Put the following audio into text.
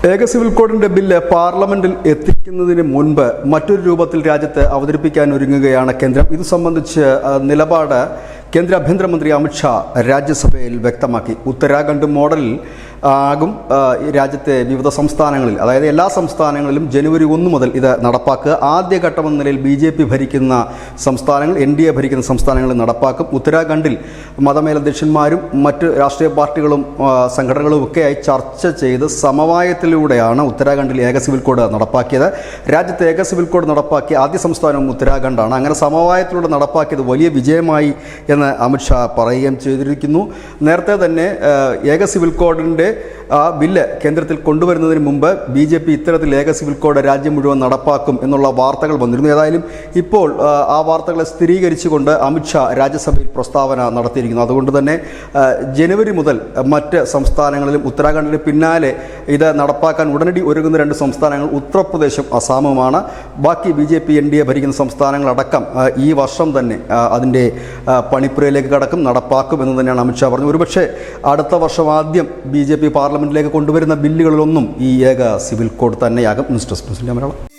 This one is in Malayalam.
ഏക സിവിൽ കോഡിന്റെ ബില്ല് പാർലമെന്റിൽ എത്തിക്കുന്നതിന് മുൻപ് മറ്റൊരു രൂപത്തിൽ രാജ്യത്ത് അവതരിപ്പിക്കാൻ ഒരുങ്ങുകയാണ് കേന്ദ്രം. ഇത് സംബന്ധിച്ച് നിലപാട് കേന്ദ്ര ആഭ്യന്തരമന്ത്രി അമിത്ഷാ രാജ്യസഭയിൽ വ്യക്തമാക്കി. ഉത്തരാഖണ്ഡ് മോഡലിൽ ആകും രാജ്യത്തെ വിവിധ സംസ്ഥാനങ്ങളിൽ, അതായത് എല്ലാ സംസ്ഥാനങ്ങളിലും ജനുവരി 1 മുതൽ ഇത് നടപ്പാക്കുക. ആദ്യഘട്ടമെന്ന നിലയിൽ BJP ഭരിക്കുന്ന സംസ്ഥാനങ്ങൾ, NDA ഭരിക്കുന്ന സംസ്ഥാനങ്ങളിൽ നടപ്പാക്കും. ഉത്തരാഖണ്ഡിൽ മതമേലധ്യക്ഷന്മാരും മറ്റ് രാഷ്ട്രീയ പാർട്ടികളും സംഘടനകളും ഒക്കെയായി ചർച്ച ചെയ്ത് സമവായത്തിലൂടെയാണ് ഉത്തരാഖണ്ഡിൽ ഏക സിവിൽ കോഡ് നടപ്പാക്കിയത്. രാജ്യത്ത് ഏക സിവിൽ കോഡ് നടപ്പാക്കിയ ആദ്യ സംസ്ഥാനവും ഉത്തരാഖണ്ഡാണ്. അങ്ങനെ സമവായത്തിലൂടെ നടപ്പാക്കിയത് വലിയ വിജയമായി എന്ന് അമിത്ഷാ പറയുകയും ചെയ്തിരിക്കുന്നു. നേരത്തെ തന്നെ ഏക സിവിൽ കോഡിൻ്റെ ബില്ല് കേന്ദ്രത്തിൽ കൊണ്ടുവരുന്നതിന് മുമ്പ് BJP ഇത്തരത്തിൽ ഏക സിവിൽ കോഡ് രാജ്യം മുഴുവൻ നടപ്പാക്കും എന്നുള്ള വാർത്തകൾ വന്നിരുന്നു. ഏതായാലും ഇപ്പോൾ ആ വാർത്തകളെ സ്ഥിരീകരിച്ചുകൊണ്ട് അമിത്ഷാ രാജ്യസഭയിൽ പ്രസ്താവന നടത്തിയിരിക്കുന്നു. അതുകൊണ്ട് തന്നെ ജനുവരി മുതൽ മറ്റ് സംസ്ഥാനങ്ങളിലും ഉത്തരാഖണ്ഡിന് പിന്നാലെ ഇത് നടപ്പാക്കാൻ ഉടനടി ഒരുങ്ങുന്ന 2 സംസ്ഥാനങ്ങൾ ഉത്തർപ്രദേശും അസാമുമാണ്. ബാക്കി BJP NDA ഭരിക്കുന്ന സംസ്ഥാനങ്ങളടക്കം ഈ വർഷം തന്നെ അതിൻ്റെ പണിപ്പുരയിലേക്ക് കടക്കും, നടപ്പാക്കും എന്ന് തന്നെയാണ് അമിത്ഷാ പറഞ്ഞത്. ഒരുപക്ഷെ അടുത്ത വർഷം ആദ്യം BJP പാർലമെന്റിലേക്ക് കൊണ്ടുവരുന്ന ബില്ലുകളിലൊന്നും ഈ ഏക സിവിൽ കോഡ് തന്നെയാകും. News desk Malayalam.